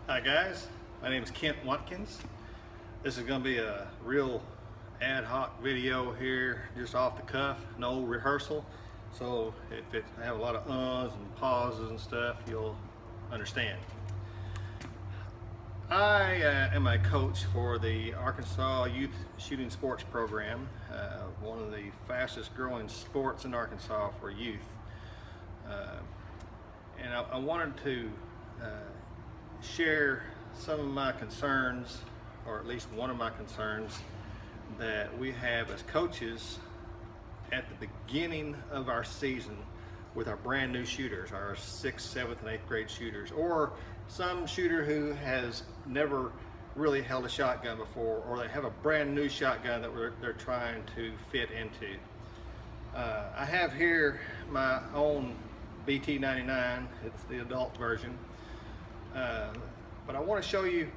Hi guys, my name is Kent Watkins. This is going to be a real ad hoc video here, just off the cuff, no rehearsal. So if I have a lot of uhs and pauses and stuff, you'll understand. I am a coach for the Arkansas Youth Shooting Sports Program, one of the fastest growing sports in Arkansas for youth. And I wanted to share some of my concerns, or at least one of my concerns, that we have as coaches at the beginning of our season with our brand new shooters, our 6th, 7th, and 8th grade shooters, or some shooter who has never really held a shotgun before, or they have a brand new shotgun that they're trying to fit into. I have here my own BT99, it's the adult version. But I want to show you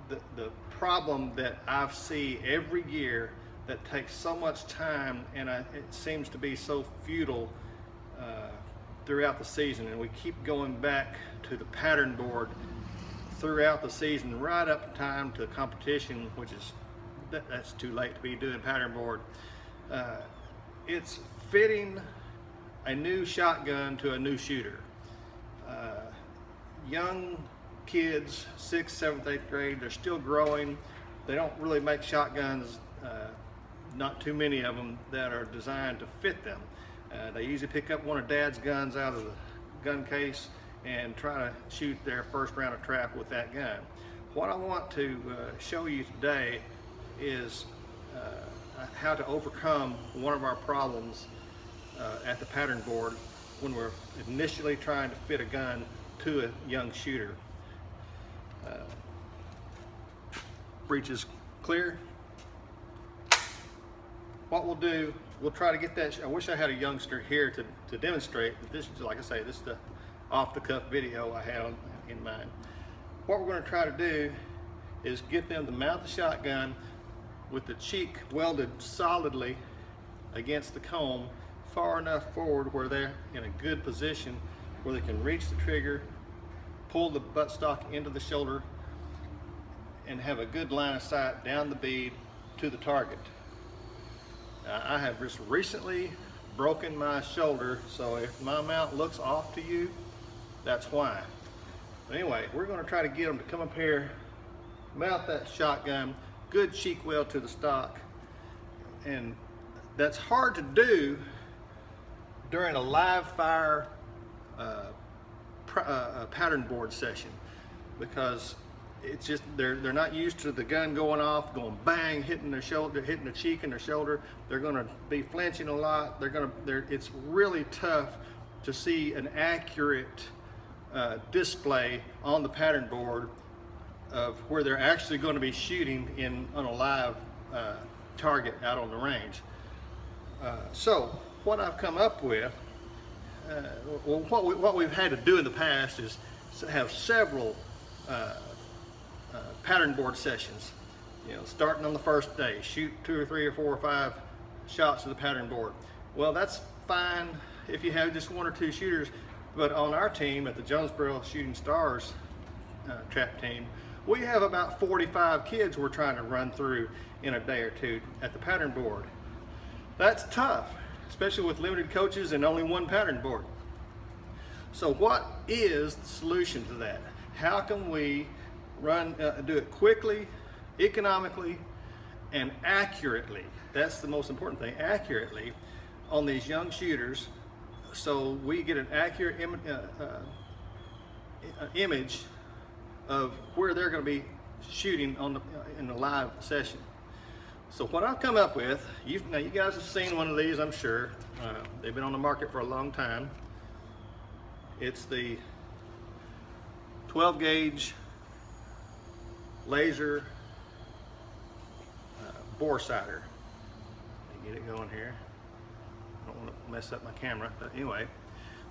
the problem that I see every year that takes so much time, and it seems to be so futile throughout the season, and we keep going back to the pattern board throughout the season, right up time to competition, which is that's too late to be doing pattern board. It's fitting a new shotgun to a new shooter. Young kids, 6th, 7th, 8th grade, they're still growing. They don't really make shotguns, not too many of them that are designed to fit them. They usually pick up one of dad's guns out of the gun case and try to shoot their first round of trap with that gun. What I want to show you today is how to overcome one of our problems at the pattern board when we're initially trying to fit a gun to a young shooter. Breech is clear. What we'll do, we'll try to get that. I wish I had a youngster here to demonstrate, but this is, like I say, this is the off-the-cuff video I had in mind. What we're going to try to do is get them to mount the shotgun with the cheek welded solidly against the comb, far enough forward where they're in a good position where they can reach the trigger, pull the buttstock into the shoulder, and have a good line of sight down the bead to the target. I have just recently broken my shoulder, so if my mount looks off to you, that's why. But anyway, we're going to try to get them to come up here, mount that shotgun, good cheek weld to the stock, and that's hard to do during a live fire pattern board session, because it's just they're not used to the gun going off, going bang, hitting their shoulder, hitting the cheek and their shoulder. They're going to be flinching a lot. It's really tough to see an accurate display on the pattern board of where they're actually going to be shooting on a live target out on the range. So what I've come up with, what we've had to do in the past is have several pattern board sessions. You know, starting on the first day, shoot 2 or 3 or 4 or 5 shots of the pattern board. Well, that's fine if you have just 1 or 2 shooters, but on our team at the Jonesboro Shooting Stars trap team, we have about 45 kids we're trying to run through in a day or two at the pattern board. That's tough, especially with limited coaches and only 1 pattern board. So what is the solution to that? How can we do it quickly, economically, and accurately? That's the most important thing, accurately on these young shooters, so we get an accurate image of where they're going to be shooting in the live session. So what I've come up with, now you guys have seen one of these, I'm sure. They've been on the market for a long time. It's the 12 gauge laser bore sighter. Let me get it going here. I don't want to mess up my camera, but anyway,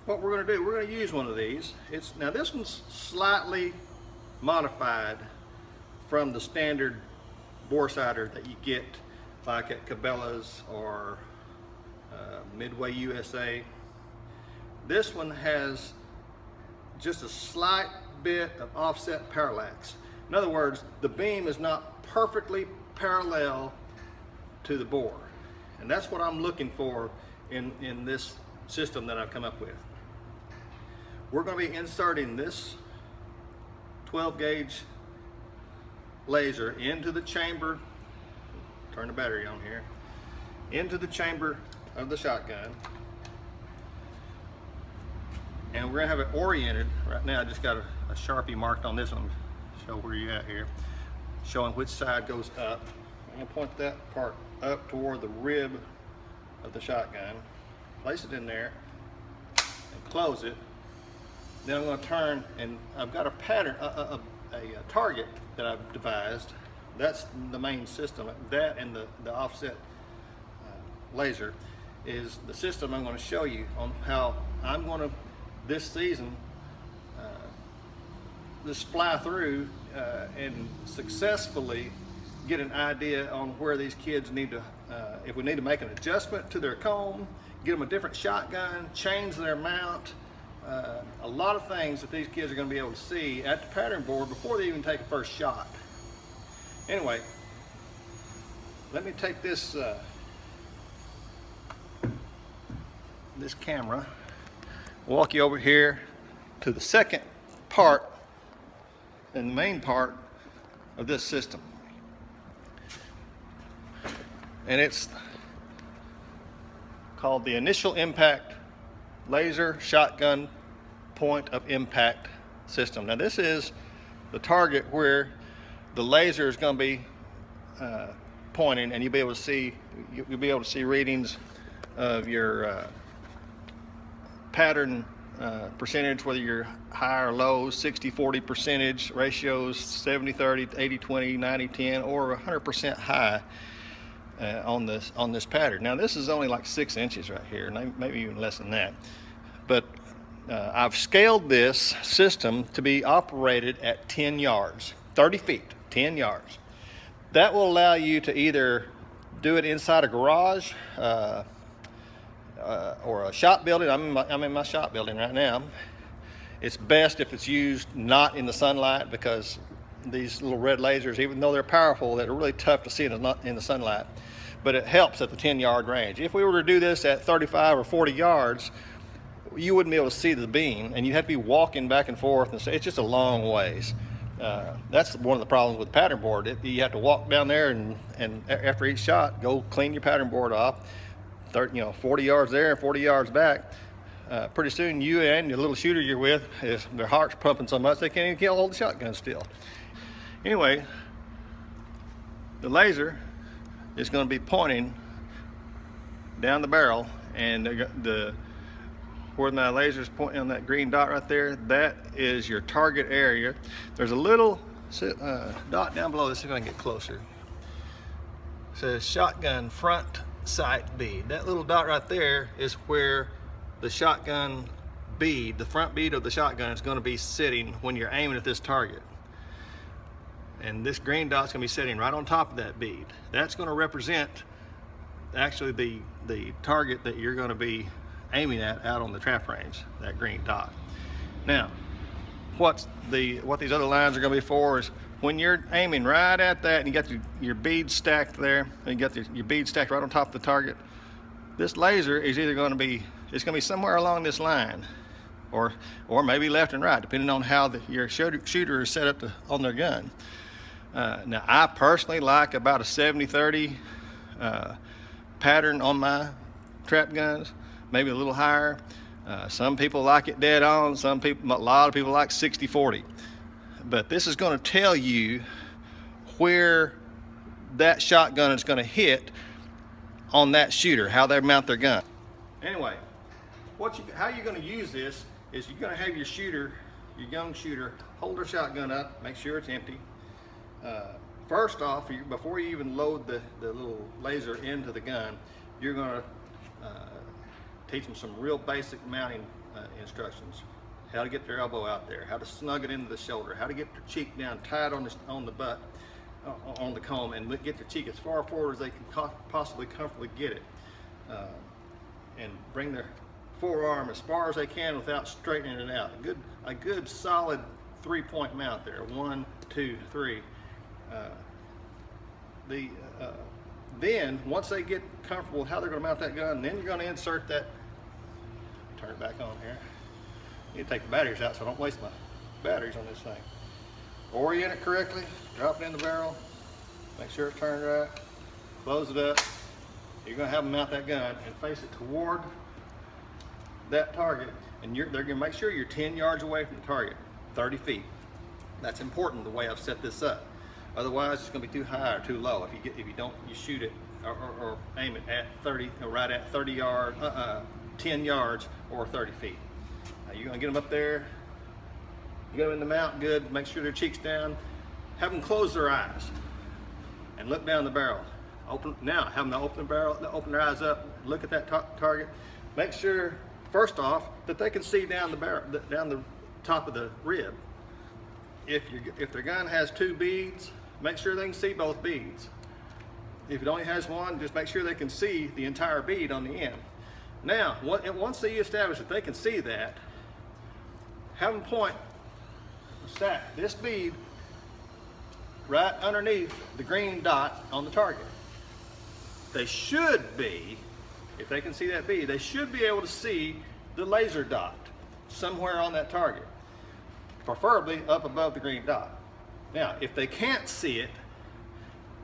what we're going to do, we're going to use one of these. Now this one's slightly modified from the standard bore sighter that you get like at Cabela's or Midway USA. This one has just a slight bit of offset parallax. In other words, the beam is not perfectly parallel to the bore. And that's what I'm looking for in this system that I've come up with. We're going to be inserting this 12 gauge laser into the chamber, turn the battery on here, into the chamber of the shotgun. And we're going to have it oriented. Right now I just got a Sharpie marked on this one, show where you're at here, showing which side goes up. I'm going to point that part up toward the rib of the shotgun, place it in there, and close it. Then I'm going to turn, and I've got a pattern, a target that I've devised. That's the main system. That and the offset laser is the system I'm going to show you on how I'm going to, this season, just fly through and successfully get an idea on where these kids need to, if we need to make an adjustment to their comb, get them a different shotgun, change their mount, a lot of things that these kids are going to be able to see at the pattern board before they even take a first shot. Anyway, let me take this this camera, walk you over here to the second part and the main part of this system. And it's called the initial impact laser shotgun point of impact system. Now this is the target where the laser is going to be pointing, and you'll be able to see readings of your pattern percentage, whether you're high or low, 60-40 percentage ratios, 70-30, 80-20, 90-10, or 100% high on this pattern. Now this is only like 6 inches right here, maybe even less than that. But I've scaled this system to be operated at 10 yards, 30 feet, 10 yards. That will allow you to either do it inside a garage or a shop building. I'm in my shop building right now. It's best if it's used not in the sunlight, because these little red lasers, even though they're powerful, they're really tough to see in the sunlight. But it helps at the 10-yard range. If we were to do this at 35 or 40 yards, you wouldn't be able to see the beam, and you'd have to be walking back and forth, and it's just a long ways. That's one of the problems with the pattern board. You have to walk down there and after each shot, go clean your pattern board off. 40 yards there and 40 yards back. Pretty soon you and your little shooter you're with, their heart's pumping so much they can't even hold the shotgun still. Anyway, the laser is going to be pointing down the barrel, and where my laser is pointing on that green dot right there, that is your target area. There's a little dot down below. This is going to get closer. It says shotgun front sight bead. That little dot right there is where the shotgun bead, the front bead of the shotgun, is going to be sitting when you're aiming at this target. And this green dot's going to be sitting right on top of that bead. That's going to represent actually the target that you're going to be aiming at out on the trap range, that green dot. Now, what these other lines are going to be for is when you're aiming right at that and you got your beads stacked there, and you got your beads stacked right on top of the target, this laser is either going to be, it's going to be somewhere along this line, or maybe left and right, depending on how your shooter is set up on their gun. Now, I personally like about a 70-30 pattern on my trap guns, maybe a little higher. Some people like it dead on. A lot of people like 60-40. But this is going to tell you where that shotgun is going to hit on that shooter, how they mount their gun. Anyway, how you're going to use this is you're going to have your young shooter, hold their shotgun up, make sure it's empty. First off, before you even load the little laser into the gun, you're going to teach them some real basic mounting instructions. How to get their elbow out there, how to snug it into the shoulder, how to get their cheek down tight on the butt, on the comb, and get their cheek as far forward as they can possibly comfortably get it. And bring their forearm as far as they can without straightening it out. A good solid 3-point mount there. 1, 2, 3. Then once they get comfortable with how they're going to mount that gun, then you're going to insert that. Turn it back on here. You need to take the batteries out so I don't waste my batteries on this thing. Orient it correctly, drop it in the barrel, make sure it's turned right, close it up. You're going to have them mount that gun and face it toward that target, and they're going to make sure you're 10 yards away from the target, 30 feet. That's important the way I've set this up. Otherwise, it's going to be too high or too low. If you shoot it or aim it at 30, right at 30 yards, 10 yards or 30 feet. You're going to get them up there, get them in the mount good, make sure their cheeks down, have them close their eyes and look down the barrel. Now have them open the barrel, open their eyes up, look at that target. Make sure, first off, that they can see down the barrel, down the top of the rib. If their gun has 2 beads, make sure they can see both beads. If it only has one, just make sure they can see the entire bead on the end. Now, once they establish that they can see that, have them stack this bead right underneath the green dot on the target. They should be, if they can see that bead, they should be able to see the laser dot somewhere on that target, preferably up above the green dot. Now, if they can't see it,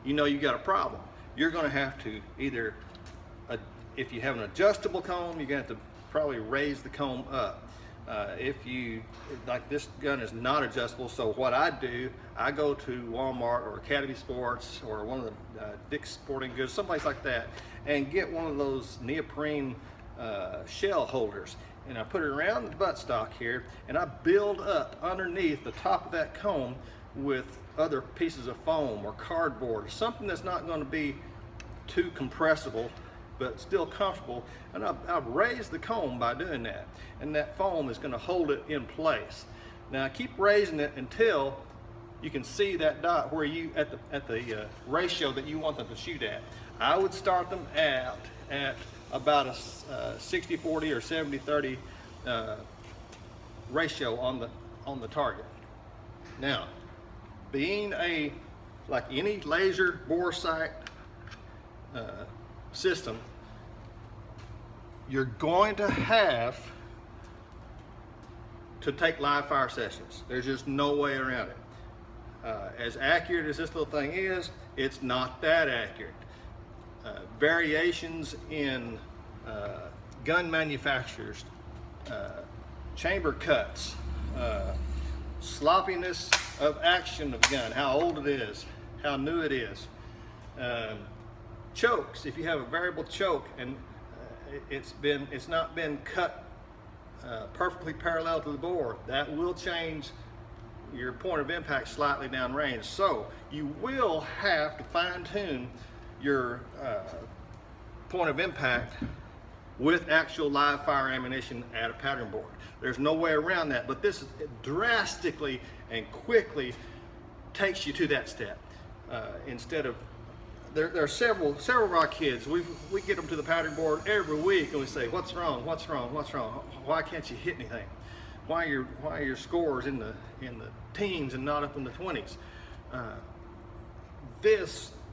you know you got a problem. You're going to have to either, if you have an adjustable comb, you're going to have to probably raise the comb up. Like this gun is not adjustable, so what I do, I go to Walmart or Academy Sports or one of the Dick's Sporting Goods, someplace like that, and get one of those neoprene shell holders, and I put it around the buttstock here, and I build up underneath the top of that comb with other pieces of foam or cardboard, or something that's not going to be too compressible but still comfortable, and I've raised the comb by doing that, and that foam is going to hold it in place. Now keep raising it until you can see that dot where you at the ratio that you want them to shoot at. I would start them out at about a 60-40 or 70-30 ratio on the target. Now, being like any laser bore sight system, you're going to have to take live fire sessions. There's just no way around it. As accurate as this little thing is, it's not that accurate. Variations in gun manufacturers, chamber cuts, sloppiness of action of gun, how old it is, how new it is. Chokes, if you have a variable choke and it's not been cut perfectly parallel to the bore, that will change your point of impact slightly downrange. So you will have to fine-tune your point of impact with actual live fire ammunition at a pattern board. There's no way around that, but this drastically and quickly takes you to that step. Instead of, there are several of our kids, we get them to the pattern board every week and we say, what's wrong, what's wrong, what's wrong? Why can't you hit anything? Why are your scores in the teens and not up in the 20s?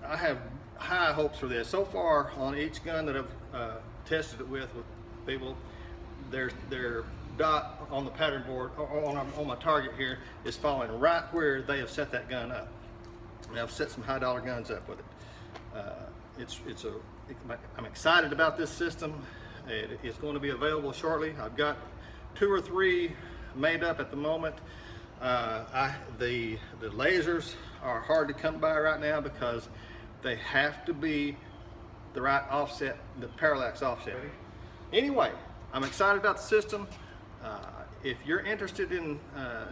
I have high hopes for this. So far on each gun that I've tested it with people, their dot on the pattern board on my target here is falling right where they have set that gun up. And I've set some high dollar guns up with it. I'm excited about this system. It's going to be available shortly. I've got 2 or 3 made up at the moment. The lasers are hard to come by right now because they have to be the right offset, the parallax offset. Anyway, I'm excited about the system. If you're interested in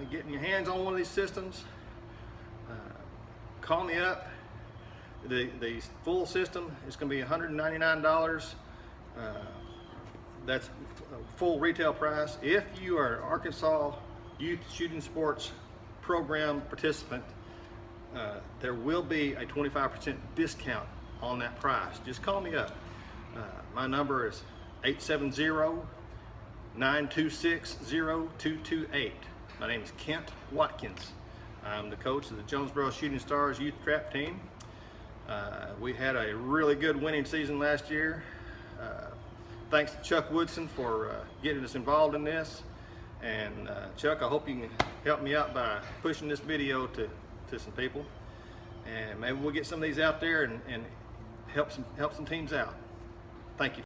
getting your hands on one of these systems, call me up. The full system is going to be $199. That's full retail price. If you are an Arkansas Youth Shooting Sports Program participant, there will be a 25% discount on that price. Just call me up. My number is 870-926-0228. My name is Kent Watkins. I'm the coach of the Jonesboro Shooting Stars Youth Trap Team. We had a really good winning season last year. Thanks to Chuck Woodson for getting us involved in this. And Chuck, I hope you can help me out by pushing this video to some people. And maybe we'll get some of these out there and help some teams out. Thank you.